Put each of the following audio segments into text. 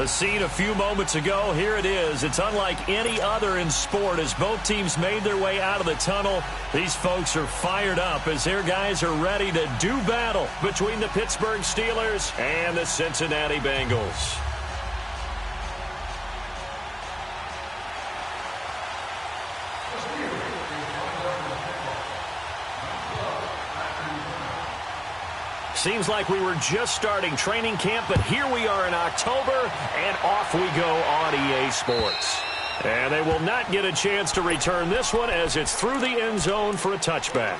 The scene a few moments ago, here it is. It's unlike any other in sport as both teams made their way out of the tunnel. These folks are fired up as their guys are ready to do battle between the Pittsburgh Steelers and the Cincinnati Bengals. Seems like we were just starting training camp, but here we are in October, and off we go on EA Sports. And they will not get a chance to return this one as it's through the end zone for a touchback.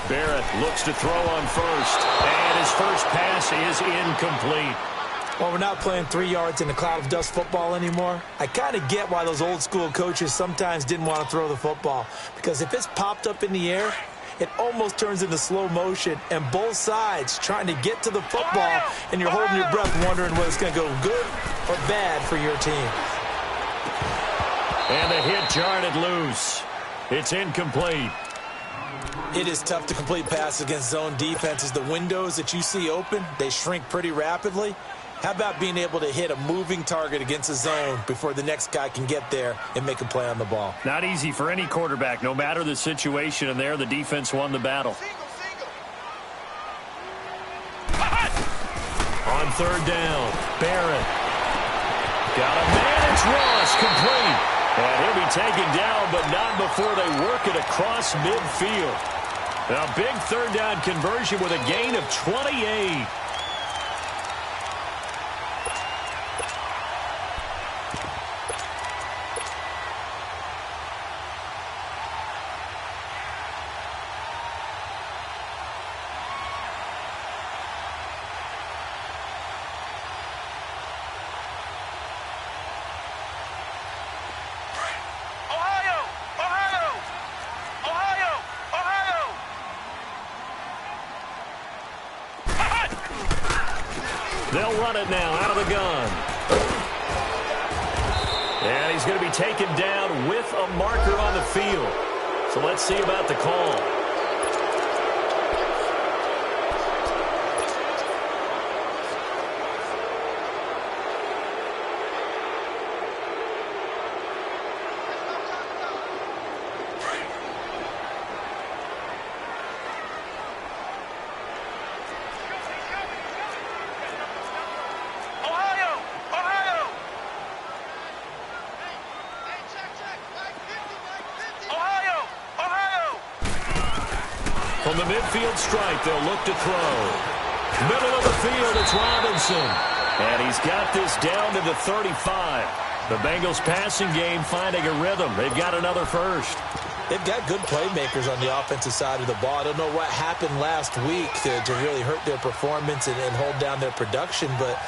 Barrett looks to throw on first, and his first pass is incomplete. Well, we're not playing 3 yards in a cloud of dust football anymore. I kind of get why those old school coaches sometimes didn't want to throw the football, because if it's popped up in the air, it almost turns into slow motion, and both sides trying to get to the football, and you're holding your breath wondering whether it's going to go good or bad for your team. And the hit jarred it loose. It's incomplete. It is tough to complete passes against zone defenses. The windows that you see open, they shrink pretty rapidly. How about being able to hit a moving target against a zone before the next guy can get there and make a play on the ball? Not easy for any quarterback, no matter the situation, and there the defense won the battle. On third down, Barrett. Got a man, it's Ross, complete. And he'll be taken down, but not before they work it across midfield. A big third down conversion with a gain of 28. They'll run it now out of the gun. And he's going to be taken down with a marker on the field. So let's see about the call. From the midfield stripe, they'll look to throw. Middle of the field, it's Robinson. And he's got this down to the 35. The Bengals passing game finding a rhythm. They've got another first. They've got good playmakers on the offensive side of the ball. I don't know what happened last week to really hurt their performance and hold down their production, but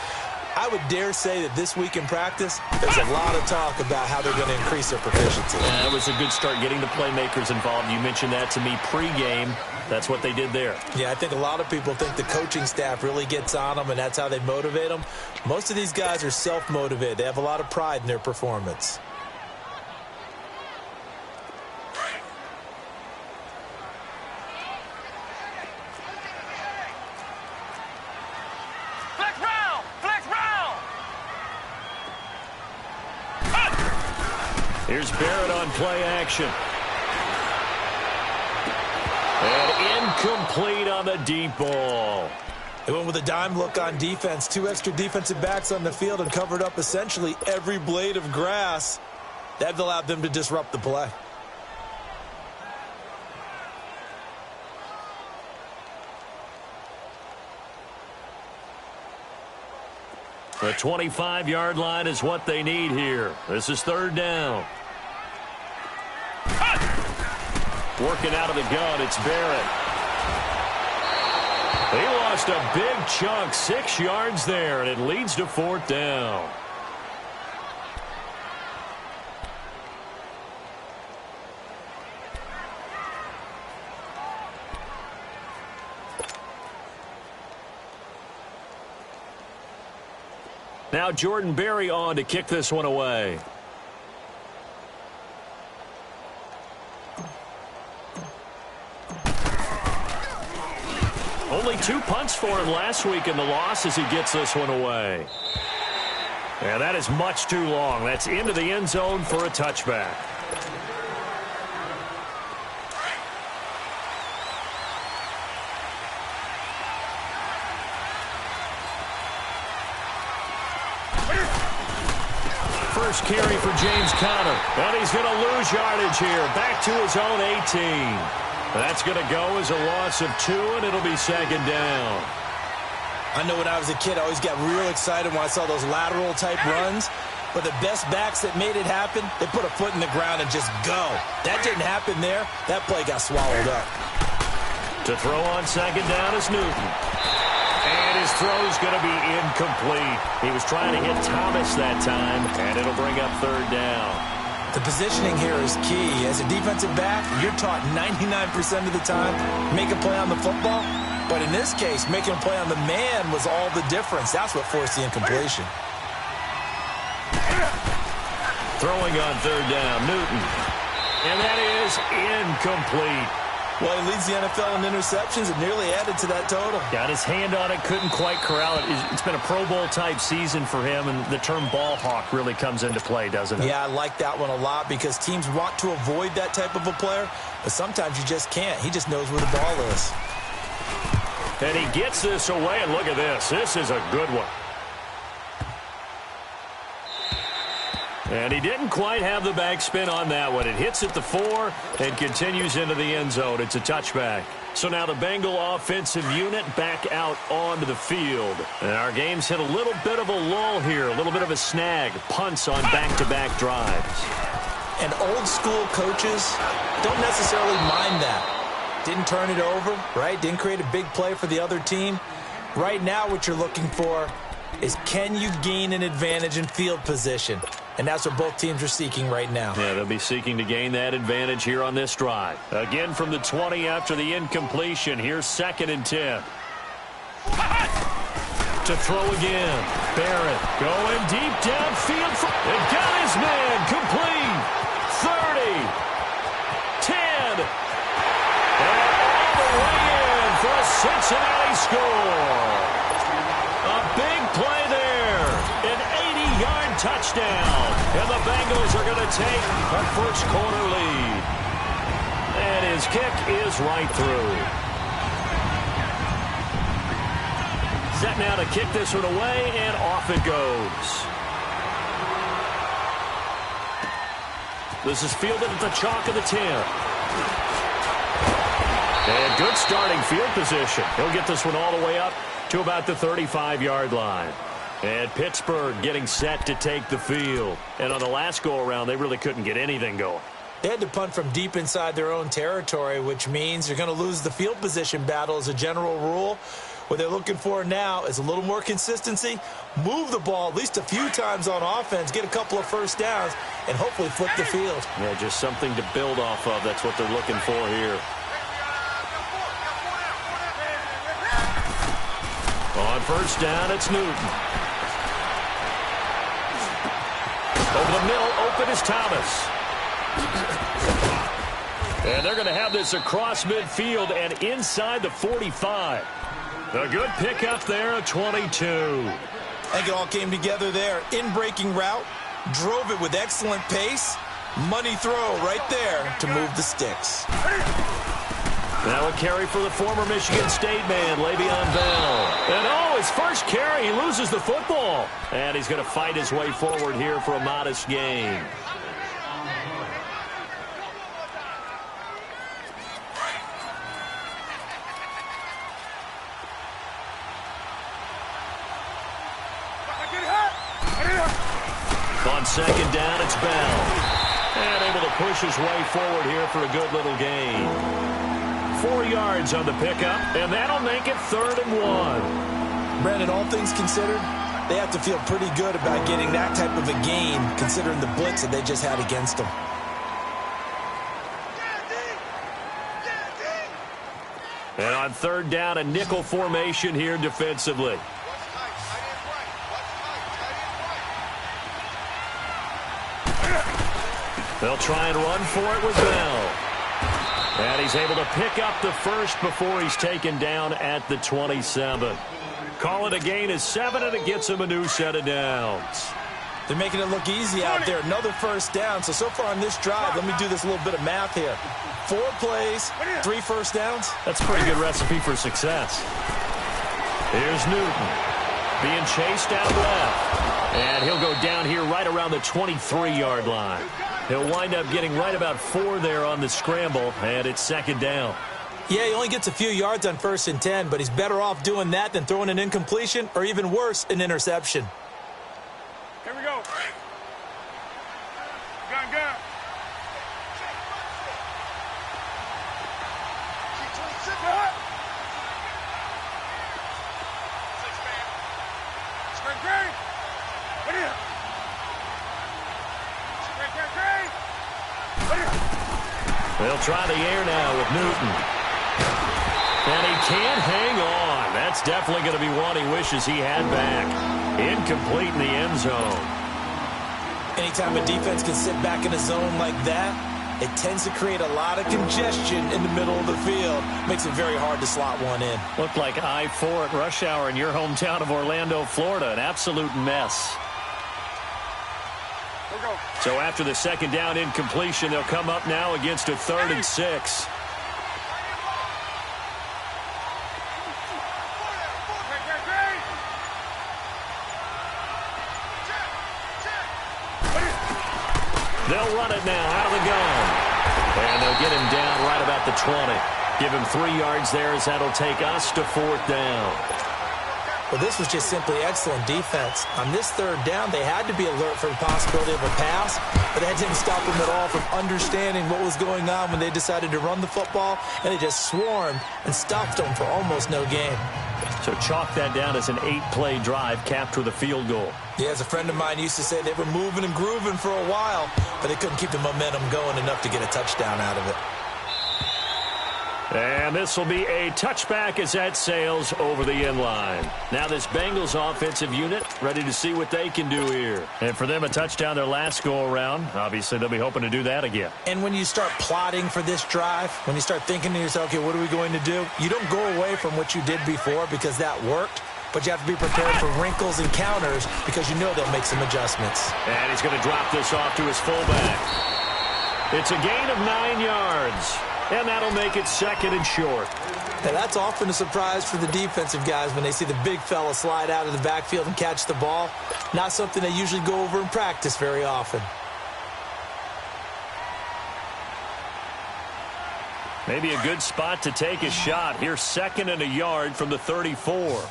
I would dare say that this week in practice, there's a lot of talk about how they're going to increase their proficiency. That was a good start getting the playmakers involved. You mentioned that to me pregame. That's what they did there. Yeah, I think a lot of people think the coaching staff really gets on them, and that's how they motivate them. Most of these guys are self-motivated. They have a lot of pride in their performance. Here's Barrett on play action. And incomplete on the deep ball. They went with a dime look on defense. 2 extra defensive backs on the field and covered up essentially every blade of grass. That allowed them to disrupt the play. The 25-yard line is what they need here. This is third down. Working out of the gun, it's Barrett. He lost a big chunk, 6 yards there, and it leads to fourth down. Now Jordan Berry on to kick this one away. Only 2 punts for him last week in the loss as he gets this one away. And that is much too long. That's into the end zone for a touchback. First carry for James Conner. And he's going to lose yardage here. Back to his own 18. That's going to go as a loss of 2, and it'll be second down. I know when I was a kid, I always got real excited when I saw those lateral-type runs. But the best backs that made it happen, they put a foot in the ground and just go. That didn't happen there. That play got swallowed up. To throw on second down is Newton. And his throw's going to be incomplete. He was trying to hit Thomas that time, and it'll bring up third down. The positioning here is key. As a defensive back, you're taught 99% of the time, make a play on the football. But in this case, making a play on the man was all the difference. That's what forced the incompletion. Throwing on third down, Newton. And that is incomplete. Well, he leads the NFL in interceptions and nearly added to that total. Got his hand on it, couldn't quite corral it. It's been a Pro Bowl-type season for him, and the term ball hawk really comes into play, doesn't it? Yeah, I like that one a lot because teams want to avoid that type of a player, but sometimes you just can't. He just knows where the ball is. And he gets this away, and look at this. This is a good one. And he didn't quite have the backspin on that one. It hits at the 4 and continues into the end zone. It's a touchback. So now the Bengal offensive unit back out onto the field. And our game's hit a little bit of a lull here, a little bit of a snag. Punts on back-to-back drives. And old-school coaches don't necessarily mind that. Didn't turn it over, right? Didn't create a big play for the other team. Right now what you're looking for is can you gain an advantage in field position? And that's what both teams are seeking right now. Yeah, they'll be seeking to gain that advantage here on this drive. Again from the 20 after the incompletion. Here's 2nd and 10. To throw again. Barrett going deep downfield. It got his man complete. 30. 10. And all the way in for a Cincinnati score. A big play there. An 80-yard touchdown. And the Bengals are going to take a first quarter lead. And his kick is right through. Set now to kick this one away, and off it goes. This is fielded at the chalk of the 10. And good starting field position. He'll get this one all the way up to about the 35-yard line. And Pittsburgh getting set to take the field. And on the last go-around, they really couldn't get anything going. They had to punt from deep inside their own territory, which means you're going to lose the field position battle as a general rule. What they're looking for now is a little more consistency, move the ball at least a few times on offense, get a couple of first downs, and hopefully flip the field. Yeah, just something to build off of. That's what they're looking for here. On first down, it's Newton. Over the middle, open is Thomas. And they're going to have this across midfield and inside the 45. A good pickup there at 22. I think it all came together there. In-breaking route, drove it with excellent pace. Money throw right there to move the sticks. Now a carry for the former Michigan State man, Le'Veon Bell. And oh, his first carry, he loses the football. And he's going to fight his way forward here for a modest gain. On second down, it's Bell. And able to push his way forward here for a good little gain. 4 yards on the pickup, and that'll make it 3rd and 1. Brandon, all things considered, they have to feel pretty good about getting that type of a gain, considering the blitz that they just had against them. And on 3rd down, a nickel formation here defensively. They'll try and run for it with Bell. And he's able to pick up the first before he's taken down at the 27. Call it a gain of 7, and it gets him a new set of downs. They're making it look easy out there. Another first down. So far on this drive, let me do this little bit of math here. 4 plays, 3 first downs. That's a pretty good recipe for success. Here's Newton being chased out left. And he'll go down here right around the 23-yard line. He'll wind up getting right about 4 there on the scramble, and it's second down. Yeah, he only gets a few yards on 1st and 10, but he's better off doing that than throwing an incompletion or even worse, an interception. Here we go. Gun. Great. What are you? They'll try the air now with Newton. And he can't hang on. That's definitely going to be one he wishes he had back. Incomplete in the end zone. Anytime a defense can sit back in a zone like that, it tends to create a lot of congestion in the middle of the field. Makes it very hard to slot one in. Looked like I-4 at rush hour in your hometown of Orlando, Florida. An absolute mess. So after the second down incompletion, they'll come up now against a 3rd and 6. They'll run it now out of the gun. And they'll get him down right about the 20. Give him 3 yards there as that'll take us to 4th down. Well, this was just simply excellent defense. On this 3rd down, they had to be alert for the possibility of a pass, but that didn't stop them at all from understanding what was going on when they decided to run the football, and they just swarmed and stopped them for almost no gain. So chalk that down as an 8-play drive capped with a field goal. Yeah, as a friend of mine used to say, they were moving and grooving for a while, but they couldn't keep the momentum going enough to get a touchdown out of it. And this will be a touchback as that sails over the end line. Now this Bengals offensive unit ready to see what they can do here. And for them, a touchdown their last go-around. Obviously, they'll be hoping to do that again. And when you start plotting for this drive, when you start thinking to yourself, okay, what are we going to do? You don't go away from what you did before because that worked. But you have to be prepared for wrinkles and counters because you know they'll make some adjustments. And he's going to drop this off to his fullback. It's a gain of 9 yards. And that'll make it 2nd and short. Now, that's often a surprise for the defensive guys when they see the big fella slide out of the backfield and catch the ball. Not something they usually go over in practice very often. Maybe a good spot to take a shot. Here's 2nd and a yard from the 34.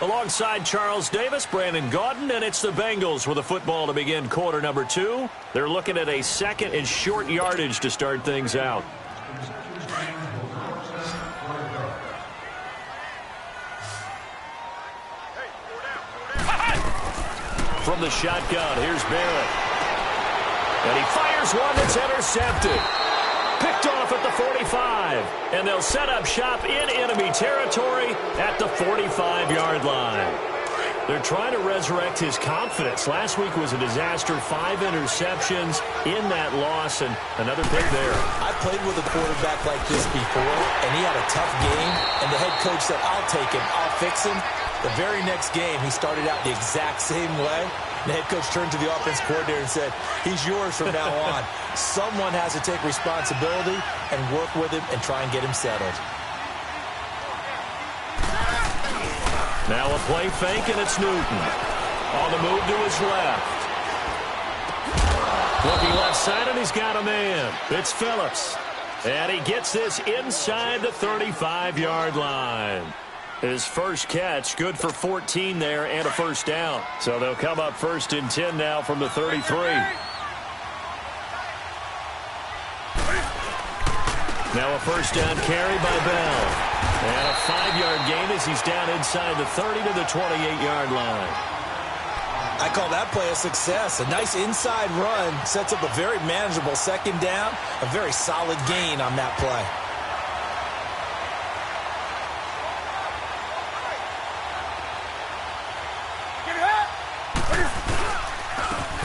Alongside Charles Davis, Brandon Gaudin, and it's the Bengals with the football to begin quarter number 2. They're looking at a 2nd and short yardage to start things out. From the shotgun, here's Barrett. And he fires one that's intercepted. Picked off at the 45. And they'll set up shop in enemy territory at the 45-yard line. They're trying to resurrect his confidence. Last week was a disaster. 5 interceptions in that loss, and another pick there. I played with a quarterback like this before, and he had a tough game, and the head coach said, I'll take him, I'll fix him. The very next game, he started out the exact same way. The head coach turned to the offense coordinator and said, he's yours from now on. Someone has to take responsibility and work with him and try and get him settled. Now a play fake, and it's Newton. On the move to his left. Looking left side, and he's got a man. It's Phillips. And he gets this inside the 35-yard line. His first catch, good for 14 there and a first down. So they'll come up 1st and 10 now from the 33. Now a first down carry by Bell. And a 5-yard gain as he's down inside the 30 to the 28-yard line. I call that play a success. A nice inside run sets up a very manageable 2nd down. A very solid gain on that play.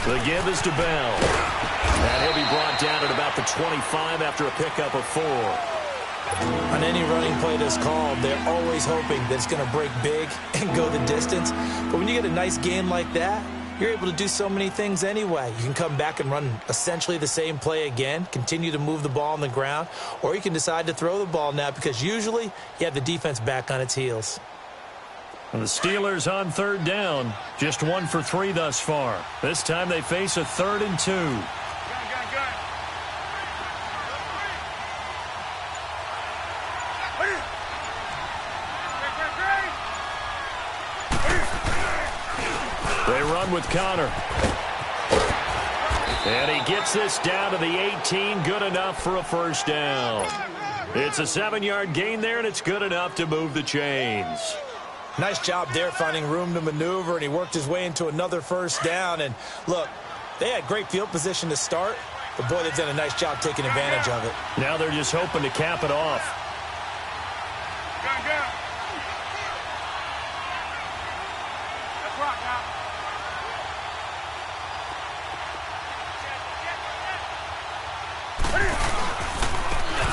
The give is to Bell. And he'll be brought down at about the 25 after a pickup of 4. On any running play that's called, they're always hoping that it's going to break big and go the distance. But when you get a nice game like that, you're able to do so many things anyway. You can come back and run essentially the same play again, continue to move the ball on the ground, or you can decide to throw the ball now because usually you have the defense back on its heels. And the Steelers on 3rd down, just 1 for 3 thus far. This time they face a 3rd and 2. They run with Connor. And he gets this down to the 18, good enough for a first down. It's a 7-yard gain there, and it's good enough to move the chains. Nice job there finding room to maneuver, and he worked his way into another first down. And look, they had great field position to start, but boy, they've done a nice job taking advantage of it. Now they're just hoping to cap it off.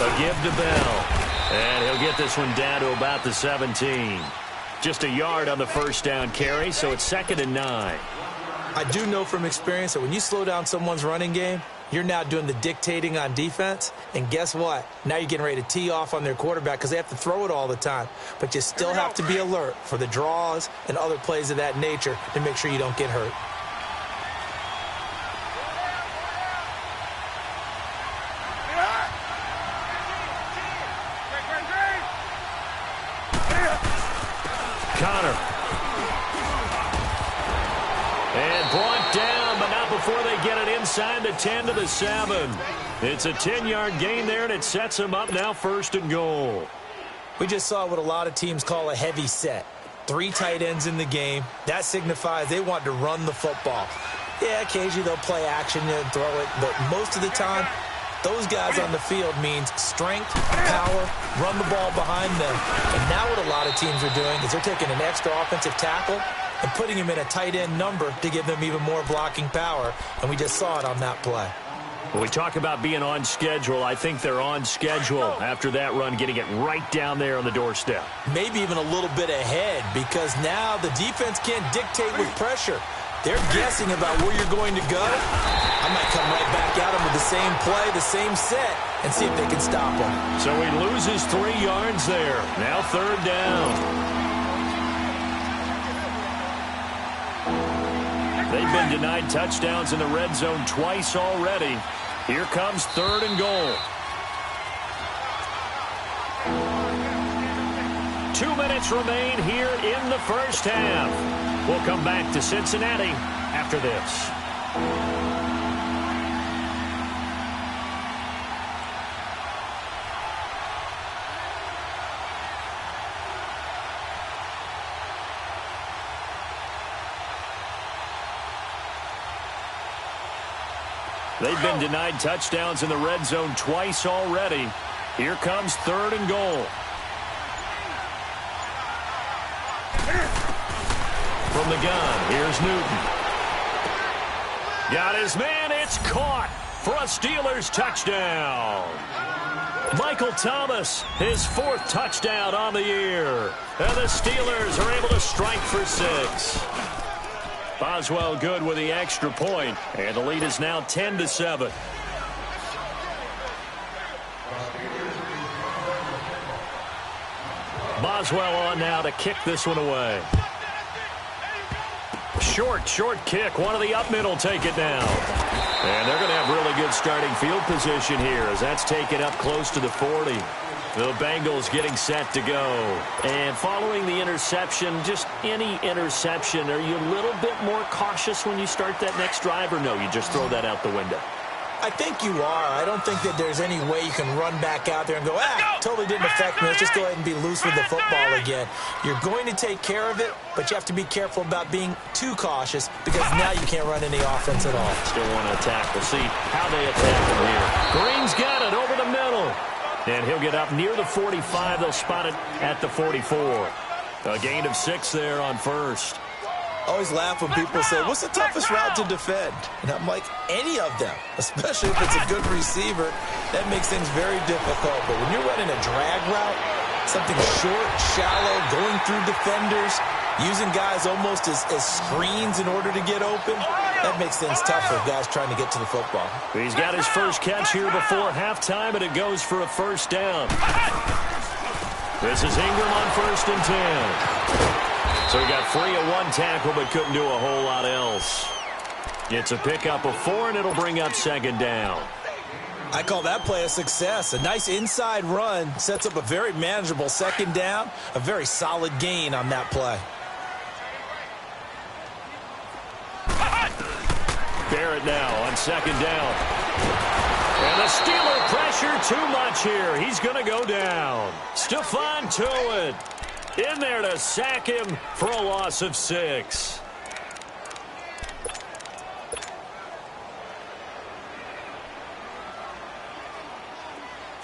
A give to Bell. And he'll get this one down to about the 17. Just a yard on the first down carry, so it's 2nd and 9. I do know from experience that when you slow down someone's running game, you're now doing the dictating on defense. And guess what? Now you're getting ready to tee off on their quarterback because they have to throw it all the time. But you still have to be alert for the draws and other plays of that nature to make sure you don't get hurt. Connor. And brought down, but not before they get it inside the 10 to the 7. It's a 10-yard gain there, and it sets them up now 1st and goal. We just saw what a lot of teams call a heavy set. 3 tight ends in the game. That signifies they want to run the football. Yeah, occasionally they'll play action and throw it, but most of the time, those guys on the field means strength, power, run the ball behind them. And now what a lot of teams are doing is they're taking an extra offensive tackle and putting him in a tight end number to give them even more blocking power. And we just saw it on that play. When we talk about being on schedule, I think they're on schedule after that run, getting it right down there on the doorstep. Maybe even a little bit ahead because now the defense can't dictate with pressure. They're guessing about where you're going to go. I might come right back at them with the same play, the same set, and see if they can stop them. So he loses 3 yards there. Now 3rd down. They've been denied touchdowns in the red zone twice already. Here comes 3rd and goal. 2 minutes remain here in the first half. We'll come back to Cincinnati after this. They've been denied touchdowns in the red zone twice already. Here comes 3rd and goal. From the gun, here's Newton. Got his man, it's caught for a Steelers touchdown. Michael Thomas, his 4th touchdown on the year. And the Steelers are able to strike for 6. Boswell good with the extra point, and the lead is now 10-7. Boswell on now to kick this one away. Short kick. One of the up middle take it down. And they're going to have really good starting field position here as that's taken up close to the 40. The Bengals getting set to go. And following the interception, just any interception, are you a little bit more cautious when you start that next drive, or no, you just throw that out the window? I think you are. I don't think that there's any way you can run back out there and go, totally didn't affect me. Let's just go ahead and be loose with the football again. You're going to take care of it, but you have to be careful about being too cautious because now you can't run any offense at all. Still want to attack. We'll see how they attack him here. Green's got it over the middle. And he'll get up near the 45. They'll spot it at the 44. A gain of 6 there on 1st. I always laugh when people say, what's the toughest route to defend? And I'm like, any of them, especially if it's a good receiver. That makes things very difficult. But when you're running a drag route, something short, shallow, going through defenders, using guys almost as screens in order to get open, that makes things tough for guys trying to get to the football. He's got his first catch here before halftime, and it goes for a first down. This is Ingram on 1st and 10. So he got free of one tackle but couldn't do a whole lot else. It's a pickup of 4, and it'll bring up 2nd down. I call that play a success. A nice inside run sets up a very manageable 2nd down, a very solid gain on that play. Barrett now on 2nd down. And the Steeler pressure too much here. He's going to go down. Stephon Tuitt in there to sack him for a loss of 6.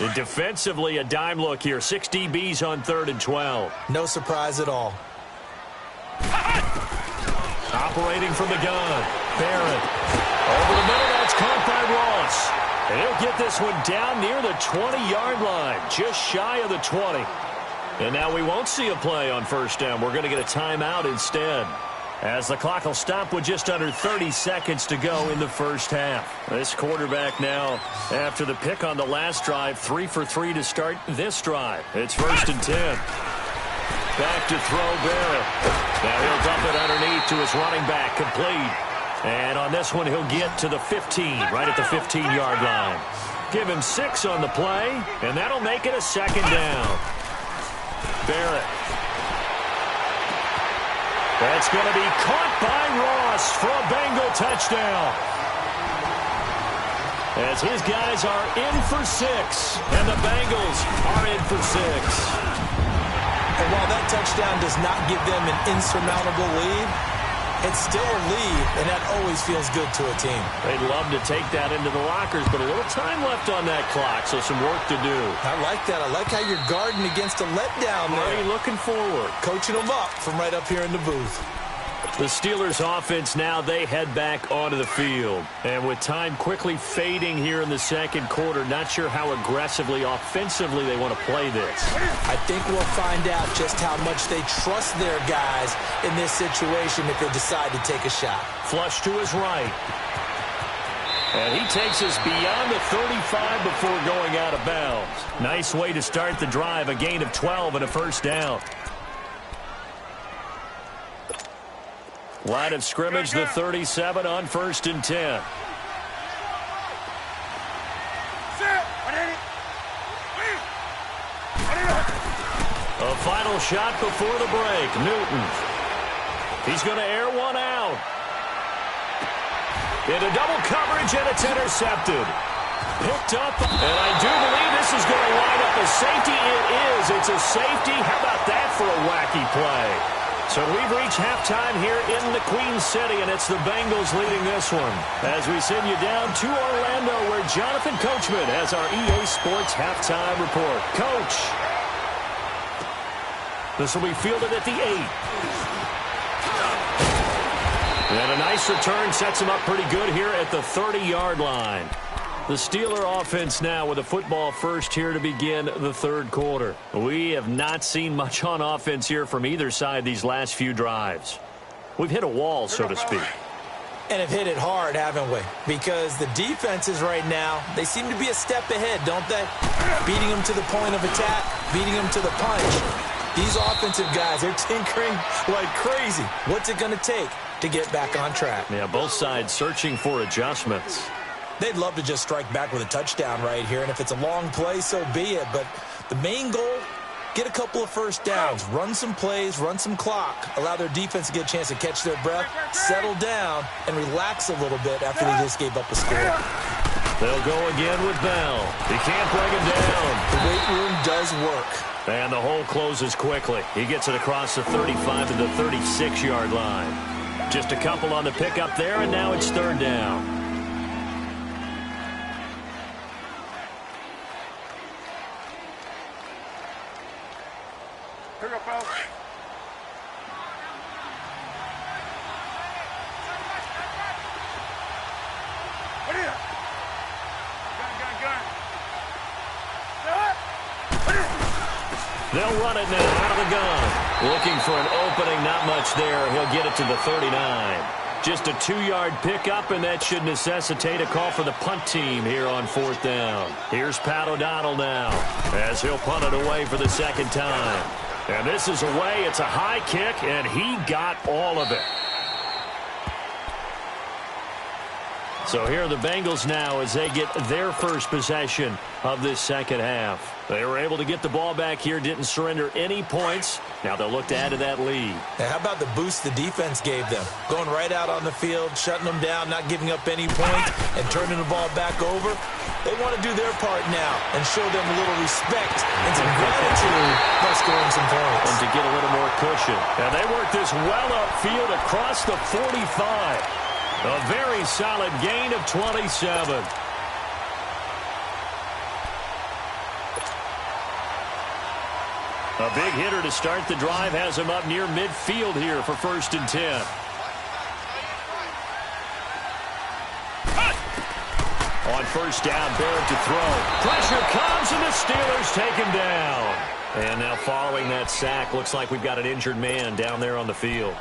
And defensively, a dime look here. 6 DBs on 3rd and 12. No surprise at all. Operating from the gun. Barrett. Over the middle, that's caught by Ross. And he'll get this one down near the 20-yard line, just shy of the 20. And now we won't see a play on 1st down. We're going to get a timeout instead, as the clock will stop with just under 30 seconds to go in the first half. This quarterback now, after the pick on the last drive, 3 for 3 to start this drive. It's 1st and 10. Back to throw Barrett. Now he'll dump it underneath to his running back, complete. And on this one, he'll get to the 15, right at the 15-yard line. Give him 6 on the play, and that'll make it a 2nd down. Barrett. That's going to be caught by Ross for a Bengal touchdown. As his guys are in for 6, and the Bengals are in for 6. And while that touchdown does not give them an insurmountable lead, it's still a lead, and that always feels good to a team. They'd love to take that into the lockers, but a little time left on that clock, so some work to do. I like that. I like how you're guarding against a letdown there. Already looking forward. Coaching them up from right up here in the booth. The Steelers offense now, they head back onto the field. And with time quickly fading here in the second quarter, not sure how aggressively, offensively they want to play this. I think we'll find out just how much they trust their guys in this situation if they decide to take a shot. Flush to his right. And he takes us beyond the 35 before going out of bounds. Nice way to start the drive, a gain of 12 and a first down. Line of scrimmage, the 37 on 1st and 10. A final shot before the break. Newton. He's going to air one out. Into double coverage, and it's intercepted. Picked up, and I do believe this is going to line up a safety. It is. It's a safety. How about that for a wacky play? So we've reached halftime here in the Queen City, and it's the Bengals leading this one. As we send you down to Orlando, where Jonathan Coachman has our EA Sports halftime report. Coach, this will be fielded at the 8. And a nice return sets him up pretty good here at the 30-yard line. The Steeler offense now with a football first here to begin the third quarter. We have not seen much on offense here from either side these last few drives. We've hit a wall, so to speak. And have hit it hard, haven't we? Because the defenses right now, they seem to be a step ahead, don't they? Beating them to the point of attack, beating them to the punch. These offensive guys are tinkering like crazy. What's it going to take to get back on track? Yeah, both sides searching for adjustments. They'd love to just strike back with a touchdown right here, and if it's a long play, so be it. But the main goal, get a couple of first downs, run some plays, run some clock, allow their defense to get a chance to catch their breath, settle down, and relax a little bit after they just gave up a score. They'll go again with Bell. He can't bring him down. The weight room does work. And the hole closes quickly. He gets it across the 35 to the 36-yard line. Just a couple on the pickup there, and now it's third down. They'll run it now out of the gun. Looking for an opening, not much there. He'll get it to the 39. Just a 2-yard pickup, and that should necessitate a call for the punt team here on 4th down. Here's Pat O'Donnell now as he'll punt it away for the second time. And this is away. It's a high kick, and he got all of it. So here are the Bengals now as they get their first possession of this second half. They were able to get the ball back here, didn't surrender any points. Now they'll look to add to that lead. Now, how about the boost the defense gave them? Going right out on the field, shutting them down, not giving up any points, and turning the ball back over. They want to do their part now and show them a little respect and some gratitude by scoring some points. And to get a little more cushion. And they work this well upfield across the 45. A very solid gain of 27. A big hitter to start the drive has him up near midfield here for 1st and 10. On 1st down, Barrett to throw. Pressure comes, and the Steelers take him down. And now following that sack, looks like we've got an injured man down there on the field.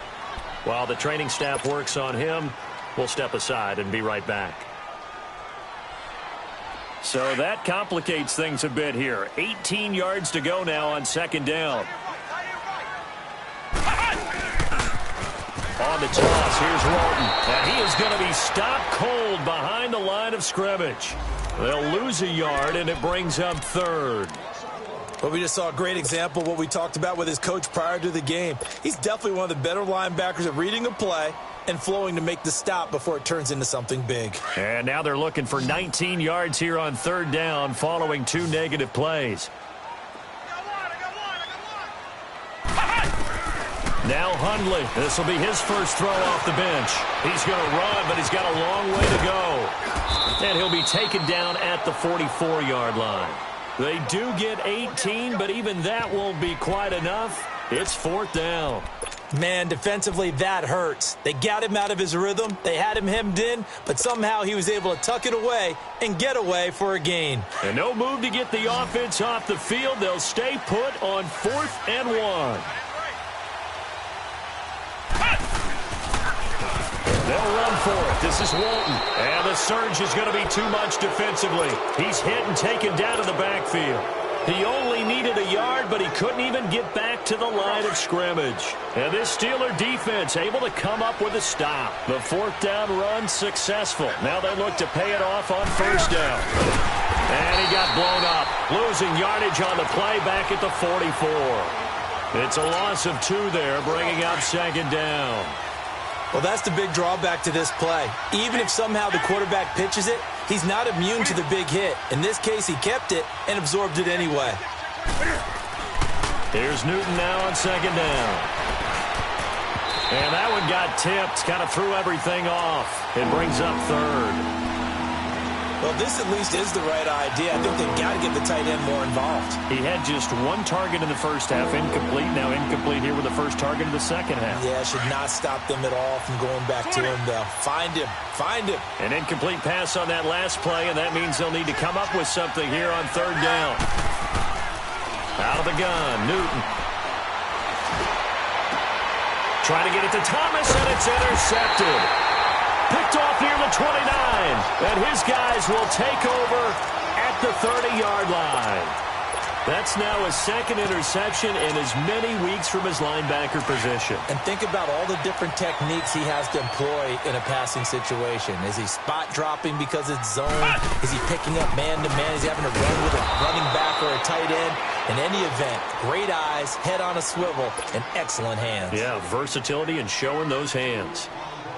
While the training staff works on him, we'll step aside and be right back. So that complicates things a bit here. 18 yards to go now on 2nd down. On the toss, here's Walton. And he is going to be stopped cold behind the line of scrimmage. They'll lose a yard, and it brings up 3rd. But we just saw a great example of what we talked about with his coach prior to the game. He's definitely one of the better linebackers at reading a play and flowing to make the stop before it turns into something big. And now they're looking for 19 yards here on 3rd down following 2 negative plays. Now Hundley. This will be his first throw off the bench. He's going to run, but he's got a long way to go. And he'll be taken down at the 44-yard line. They do get 18, but even that won't be quite enough. It's 4th down. Man, defensively, that hurts. They got him out of his rhythm. They had him hemmed in, but somehow he was able to tuck it away and get away for a gain. And no move to get the offense off the field. They'll stay put on 4th and 1. They'll run for it. This is Walton. And the surge is going to be too much defensively. He's hit and taken down to the backfield. He only needed a yard, but he couldn't even get back to the line of scrimmage. And this Steeler defense able to come up with a stop. The 4th down run successful. Now they look to pay it off on 1st down. And he got blown up. Losing yardage on the play back at the 44. It's a loss of 2 there, bringing up 2nd down. Well, that's the big drawback to this play. Even if somehow the quarterback pitches it, he's not immune to the big hit. In this case, he kept it and absorbed it anyway. Here's Newton now on 2nd down. And that one got tipped, kind of threw everything off. It brings up 3rd. Well, this at least is the right idea. I think they've got to get the tight end more involved. He had just 1 target in the first half, incomplete. Now incomplete here with the first target in the second half. Yeah, should not stop them at all from going back to him, though. Find him. Find him. An incomplete pass on that last play, and that means they'll need to come up with something here on 3rd down. Out of the gun, Newton. Trying to get it to Thomas, and it's intercepted. Picked off near the 29, and his guys will take over at the 30-yard line. That's now his 2nd interception in as many weeks from his linebacker position. And think about all the different techniques he has to employ in a passing situation. Is he spot dropping because it's zone? Is he picking up man-to-man? Is he having to run with a running back or a tight end? In any event, great eyes, head on a swivel, and excellent hands. Yeah, versatility and showing those hands.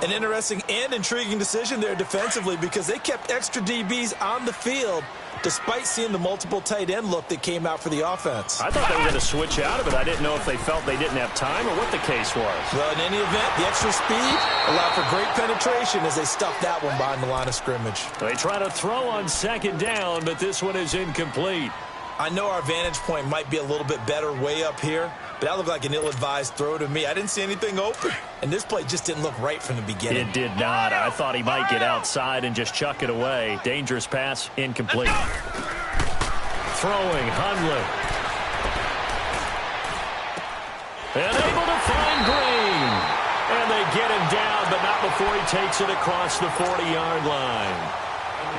An interesting and intriguing decision there defensively because they kept extra DBs on the field despite seeing the multiple tight end look that came out for the offense. I thought they were going to switch out of it. I didn't know if they felt they didn't have time or what the case was. Well, in any event, the extra speed allowed for great penetration as they stuffed that one behind the line of scrimmage. They try to throw on 2nd down, but this one is incomplete. I know our vantage point might be a little bit better way up here, but that looked like an ill-advised throw to me. I didn't see anything open, and this play just didn't look right from the beginning. It did not. I thought he might get outside and just chuck it away. Dangerous pass, incomplete. Throwing, Hundley. And able to find Green. And they get him down, but not before he takes it across the 40-yard line.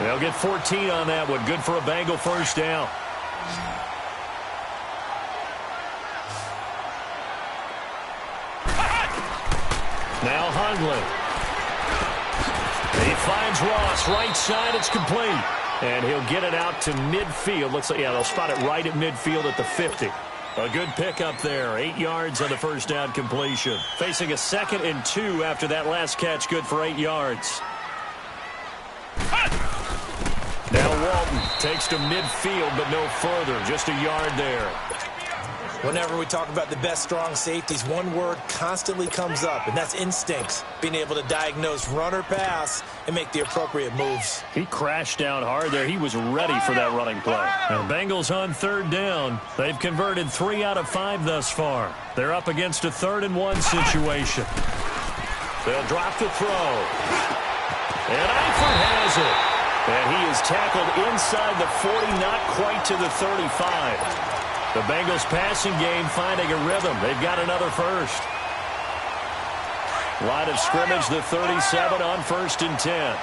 They'll get 14 on that one. Good for a Bengal first down. Now Hundley. He finds Ross. Right side, it's complete. And he'll get it out to midfield. Looks like, yeah, they'll spot it right at midfield at the 50. A good pickup there. 8 yards on the first down completion. Facing a 2nd and 2 after that last catch. Good for 8 yards. Now Walton takes to midfield, but no further. Just a yard there. Whenever we talk about the best strong safeties, one word constantly comes up, and that's instincts. Being able to diagnose run or pass and make the appropriate moves. He crashed down hard there. He was ready for that running play. And the Bengals on 3rd down. They've converted 3 out of 5 thus far. They're up against a 3rd and 1 situation. They'll drop the throw. And Eifert has it. And he is tackled inside the 40, not quite to the 35. The Bengals passing game finding a rhythm. They've got another first. Line of scrimmage, the 37 on 1st and 10.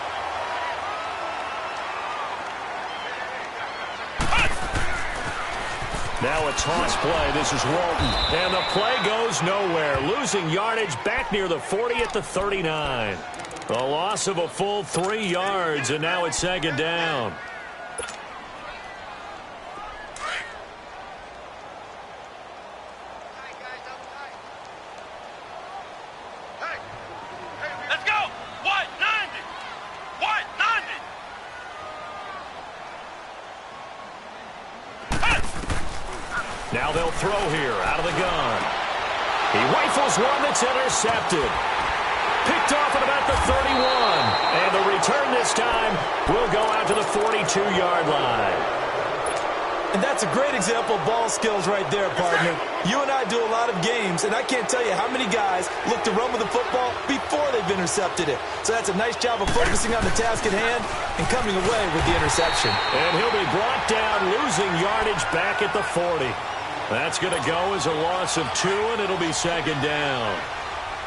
Now a toss play. This is Walton. And the play goes nowhere. Losing yardage back near the 40 at the 39. A loss of a full 3 yards, and now it's 2nd down. Now they'll throw here out of the gun. He rifles one that's intercepted. Picked off at about the 31. And the return this time will go out to the 42-yard line. And that's a great example of ball skills right there, partner. You and I do a lot of games, and I can't tell you how many guys look to run with the football before they've intercepted it. So that's a nice job of focusing on the task at hand and coming away with the interception. And he'll be brought down, losing yardage back at the 40. That's going to go as a loss of 2, and it'll be 2nd down.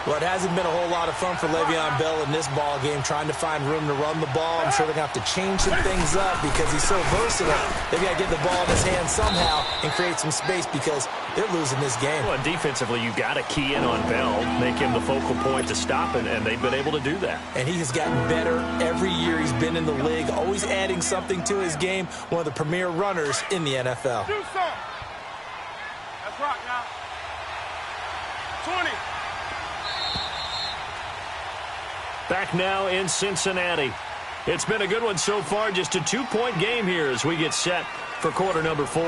Well, it hasn't been a whole lot of fun for Le'Veon Bell in this ball game, trying to find room to run the ball. I'm sure they're going to have to change some things up because he's so versatile. They've got to get the ball in his hands somehow and create some space because they're losing this game. Well, and defensively, you've got to key in on Bell, make him the focal point to stop it, and they've been able to do that. And he has gotten better every year he's been in the league, always adding something to his game, one of the premier runners in the NFL. Do something. That's right now. 20. Back now in Cincinnati. It's been a good one so far. Just a 2-point game here as we get set for quarter number 4.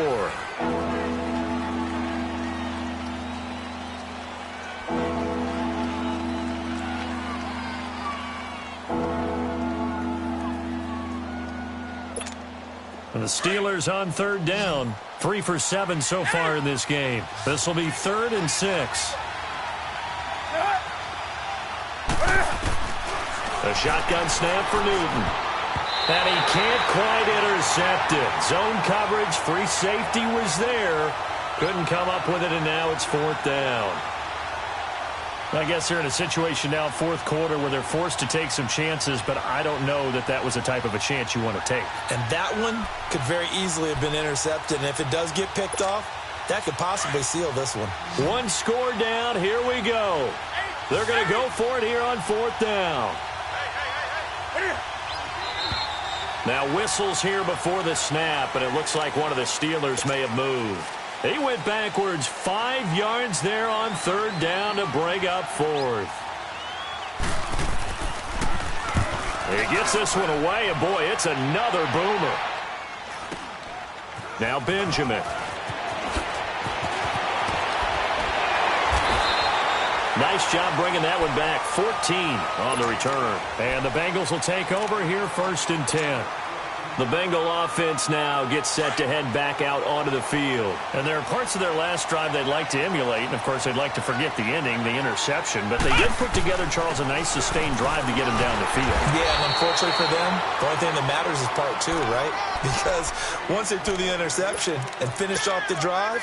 And the Steelers on 3rd down. 3 for 7 so far in this game. This will be 3rd and 6. A shotgun snap for Newton. And he can't quite intercept it. Zone coverage, free safety was there. Couldn't come up with it, and now it's 4th down. I guess they're in a situation now, 4th quarter, where they're forced to take some chances, but I don't know that that was the type of a chance you want to take. And that one could very easily have been intercepted, and if it does get picked off, that could possibly seal this one. 1 score down, here we go. They're going to go for it here on 4th down. Now whistles here before the snap, and it looks like one of the Steelers may have moved. He went backwards 5 yards there on 3rd down to bring up 4th. He gets this one away, and boy, it's another boomer. Now Benjamin. Nice job bringing that one back. 14 on the return. And the Bengals will take over here 1st and 10. The Bengal offense now gets set to head back out onto the field. And there are parts of their last drive they'd like to emulate. And, of course, they'd like to forget the ending, the interception. But they did put together, Charles, a nice sustained drive to get him down the field. Yeah, and unfortunately for them, the only thing that matters is part two, right? Because once they threw the interception and finished off the drive,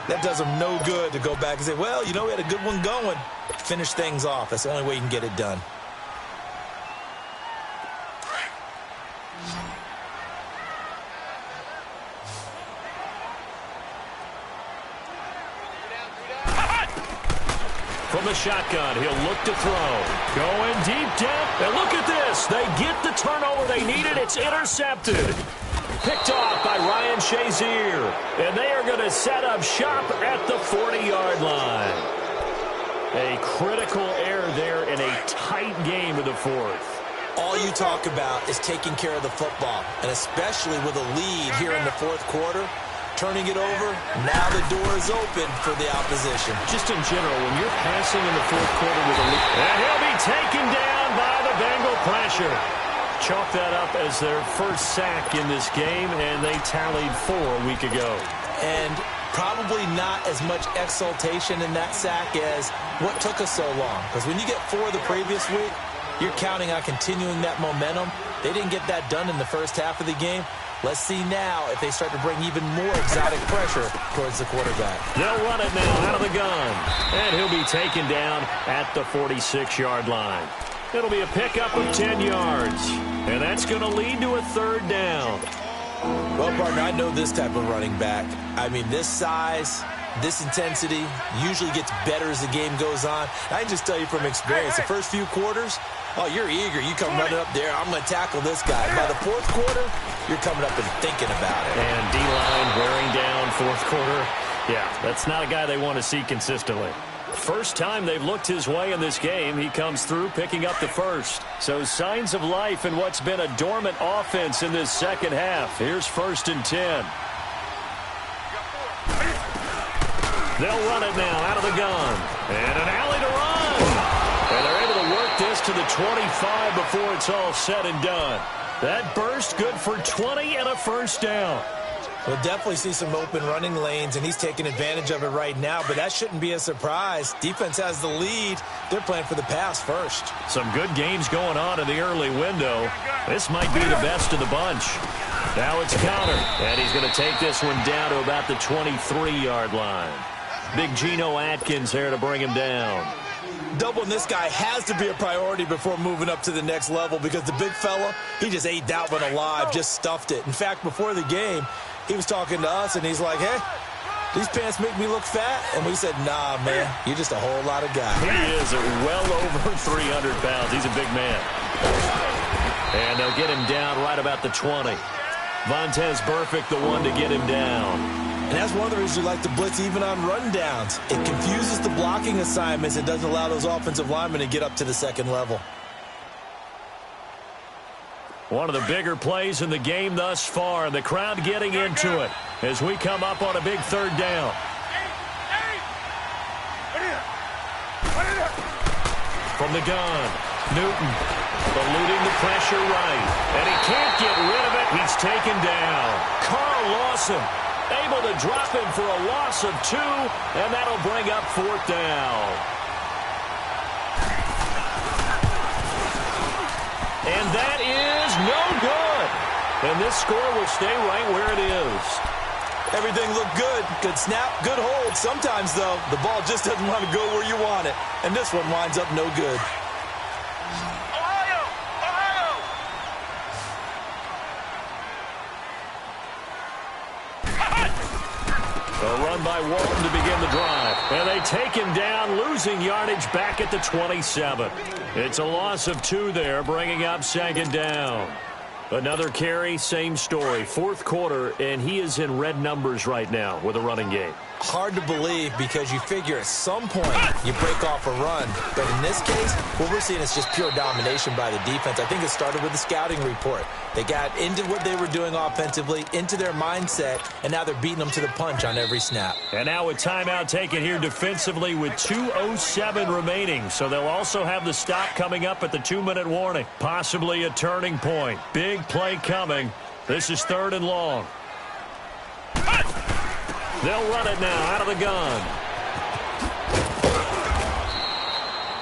that does them no good to go back and say, well, you know, we had a good one going. Finish things off. That's the only way you can get it done. From the shotgun, he'll look to throw. Going deep down. And look at this. They get the turnover they needed. It's intercepted. Picked off by Ryan Shazier. And they are going to set up shop at the 40-yard line. A critical error there in a tight game of the fourth. All you talk about is taking care of the football, and especially with a lead here in the fourth quarter. Turning it over, now the door is open for the opposition. Just in general, when you're passing in the fourth quarter with a lead. And he'll be taken down by the Bengal pressure. Chalk that up as their first sack in this game, and they tallied 4 a week ago. And probably not as much exultation in that sack as what took us so long. Because when you get 4 the previous week, you're counting on continuing that momentum. They didn't get that done in the first half of the game. Let's see now if they start to bring even more exotic pressure towards the quarterback. They'll run it now out of the gun. And he'll be taken down at the 46-yard line. It'll be a pickup of 10 yards. And that's going to lead to a third down. Well, partner, I know this type of running back. I mean, this size, this intensity usually gets better as the game goes on. I can just tell you from experience, the first few quarters, oh, you're eager. You come running up there. I'm going to tackle this guy. By the fourth quarter, you're coming up and thinking about it. And D-line wearing down fourth quarter. Yeah, that's not a guy they want to see consistently. First time they've looked his way in this game, he comes through picking up the first. So signs of life in what's been a dormant offense in this second half. Here's 1st and 10. They'll run it now out of the gun. And an alley to run. And they're able to work this to the 25 before it's all said and done. That burst good for 20 and a first down. We'll definitely see some open running lanes, and he's taking advantage of it right now, but that shouldn't be a surprise. Defense has the lead. They're playing for the pass first. Some good games going on in the early window. This might be the best of the bunch. Now it's counter, and he's going to take this one down to about the 23-yard line. Big Geno Atkins there to bring him down. Doubling this guy has to be a priority before moving up to the next level because the big fella, he just ate that one alive, just stuffed it. In fact, before the game, he was talking to us, and he's like, hey, these pants make me look fat? And we said, nah, man, you're just a whole lot of guy. He is well over 300 pounds. He's a big man. And they'll get him down right about the 20. Vontez Burfict, the one to get him down. And that's one of the reasons we like to blitz even on rundowns. It confuses the blocking assignments. It doesn't allow those offensive linemen to get up to the second level. One of the bigger plays in the game thus far. The crowd getting into it as we come up on a big third down. From the gun, Newton eluding the pressure right. And he can't get rid of it. He's taken down. Carl Lawson able to drop him for a loss of 2, and that'll bring up 4th down. And that is no good. And this score will stay right where it is. Everything looked good. Good snap, good hold. Sometimes, though, the ball just doesn't want to go where you want it. And this one winds up no good. A run by Walton to begin the drive. And they take him down, losing yardage back at the 27. It's a loss of 2 there, bringing up 2nd down. Another carry, same story. Fourth quarter, and he is in red numbers right now with a running game. Hard to believe because you figure at some point you break off a run. But in this case, what we're seeing is just pure domination by the defense. I think it started with the scouting report. They got into what they were doing offensively, into their mindset, and now they're beating them to the punch on every snap. And now a timeout taken here defensively with 2:07 remaining. So they'll also have the stop coming up at the 2-minute warning. Possibly a turning point. Big play coming This is 3rd and long. They'll run it now out of the gun.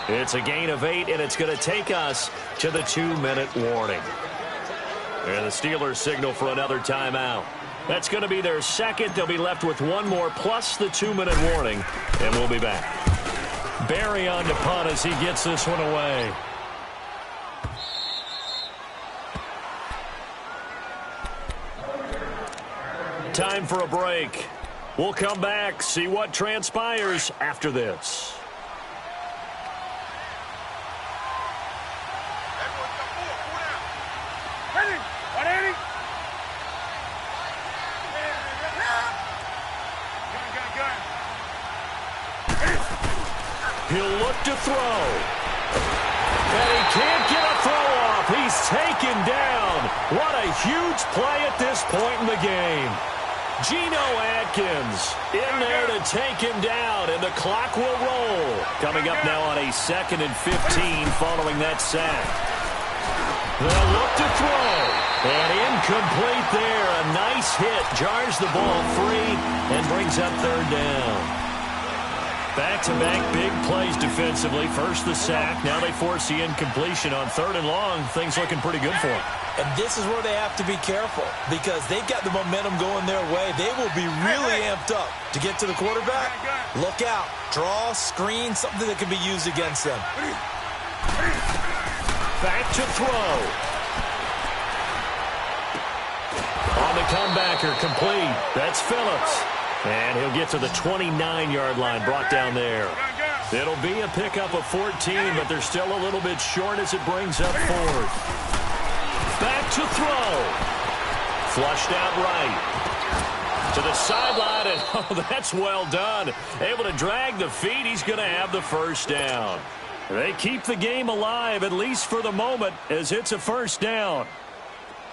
It's a gain of 8, and it's going to take us to the 2-minute warning. And the Steelers signal for another timeout. That's going to be their second. They'll be left with one more plus the 2-minute warning, and we'll be back. Barry on to punt as he gets this one away. Time for a break. We'll come back, see what transpires after this. He'll look to throw. And he can't get a throw off. He's taken down. What a huge play at this point in the game. Geno Atkins in there to take him down, and the clock will roll. Coming up now on a 2nd and 15 following that sack. They'll look to throw. And incomplete there. A nice hit. Jars the ball free and brings up 3rd down. Back-to-back big plays defensively. First the sack. Now they force the incompletion on 3rd and long. Things looking pretty good for them. And this is where they have to be careful because they've got the momentum going their way. They will be really amped up to get to the quarterback. Look out. Draw, screen, something that can be used against them. Back to throw. On the comebacker, complete. That's Phillips. And he'll get to the 29-yard line, brought down there. It'll be a pickup of 14, but they're still a little bit short as it brings up 4th. Back to throw. Flushed out right. To the sideline, and oh, that's well done. Able to drag the feet. He's going to have the 1st down. They keep the game alive, at least for the moment, as it's a 1st down.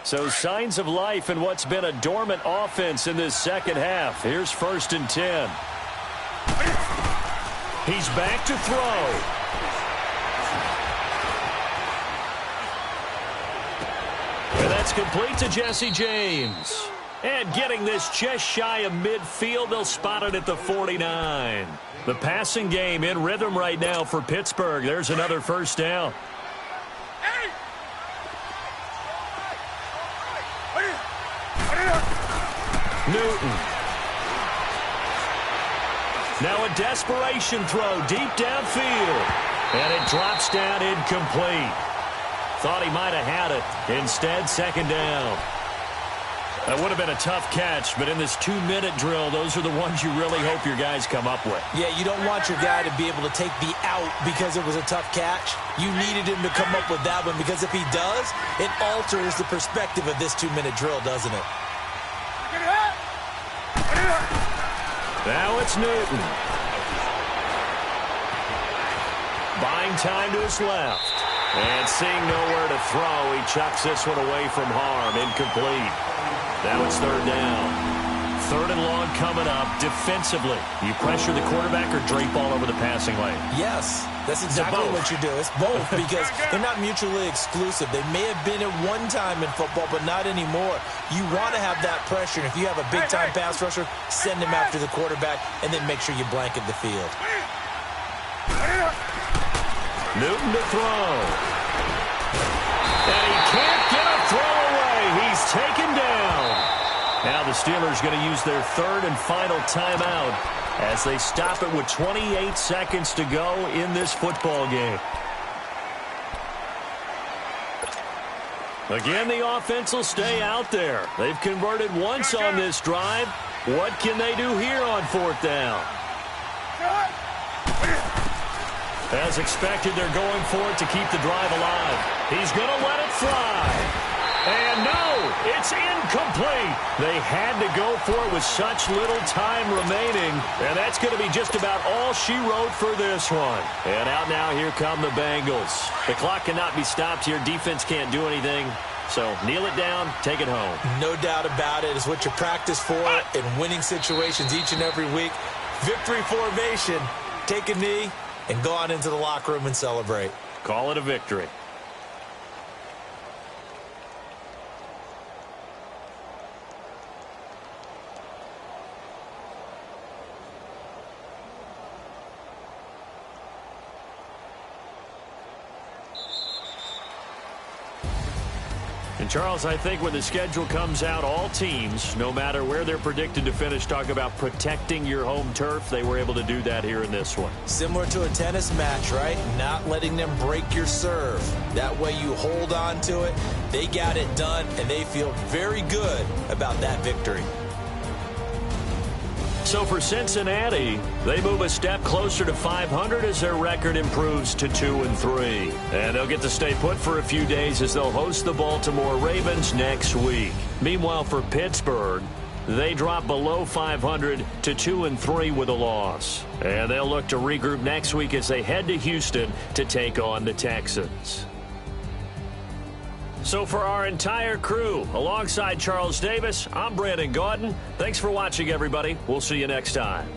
So signs of life in what's been a dormant offense in this second half. Here's 1st and 10. He's back to throw. And that's complete to Jesse James. And getting this just shy of midfield, they'll spot it at the 49. The passing game in rhythm right now for Pittsburgh. There's another 1st down. Newton. Now a desperation throw deep downfield. And it drops down incomplete. Thought he might have had it. Instead, 2nd down. That would have been a tough catch, but in this 2-minute drill, those are the ones you really hope your guys come up with. Yeah, you don't want your guy to be able to take the out because it was a tough catch. You needed him to come up with that one because if he does, it alters the perspective of this 2-minute drill, doesn't it? Now it's Newton. Buying time to his left. And seeing nowhere to throw, he chucks this one away from harm. Incomplete. Now it's 3rd down. 3rd and long coming up. Defensively, you pressure the quarterback or drape all over the passing lane? Yes, that's exactly what you do. It's both because they're not mutually exclusive. They may have been at one time in football, but not anymore. You want to have that pressure. And if you have a big-time pass rusher, send him after the quarterback and then make sure you blanket the field. Newton to throw. And he can't get a throw away. He's taken down. Now the Steelers going to use their 3rd and final timeout as they stop it with 28 seconds to go in this football game. Again, the offense will stay out there. They've converted once on this drive. What can they do here on 4th down? As expected, they're going for it to keep the drive alive. He's going to let it fly. And no, it's incomplete. They had to go for it with such little time remaining. And that's going to be just about all she wrote for this one. And out now, here come the Bengals. The clock cannot be stopped here. Defense can't do anything. So kneel it down, take it home. No doubt about it. It's what you practice for in winning situations each and every week. Victory formation. Take a knee and go on into the locker room and celebrate. Call it a victory. Charles, I think when the schedule comes out, all teams, no matter where they're predicted to finish, talk about protecting your home turf. They were able to do that here in this one. Similar to a tennis match, right? Not letting them break your serve. That way you hold on to it. They got it done, and they feel very good about that victory. So for Cincinnati, they move a step closer to 500 as their record improves to 2-3. And they'll get to stay put for a few days as they'll host the Baltimore Ravens next week. Meanwhile, for Pittsburgh, they drop below 500 to 2-3 with a loss. And they'll look to regroup next week as they head to Houston to take on the Texans. So for our entire crew, alongside Charles Davis, I'm Brandon Gaudin. Thanks for watching, everybody. We'll see you next time.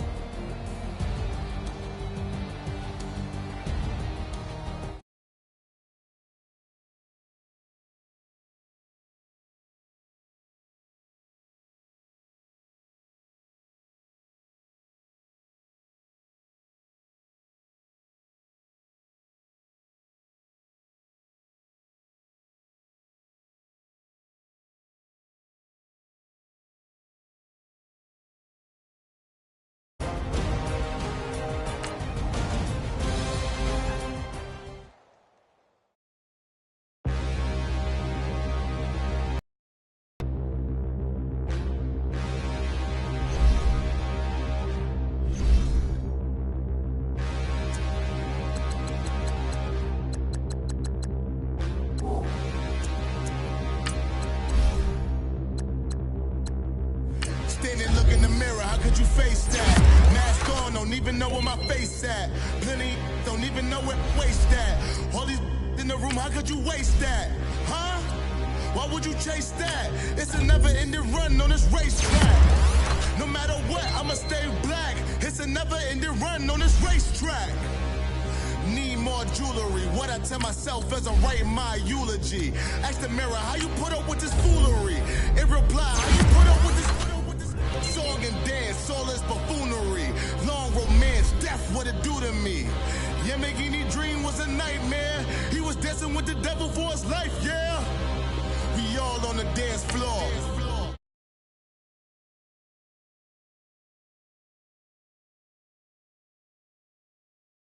Look in the mirror, how could you face that? Mask on, don't even know where my face at. Plenty don't even know where waste at. All these in the room, how could you waste that? Huh? Why would you chase that? It's a never-ending run on this racetrack. No matter what, I'ma stay black. It's a never-ending run on this racetrack. Need more jewelry. What I tell myself as I write my eulogy. Ask the mirror, how you put up with this foolery? In reply, how you put up with this song and dance, all this buffoonery. Long romance, death, what it do to me? Yeah, Yamagini dream was a nightmare. He was dancing with the devil for his life, yeah. We all on the dance floor.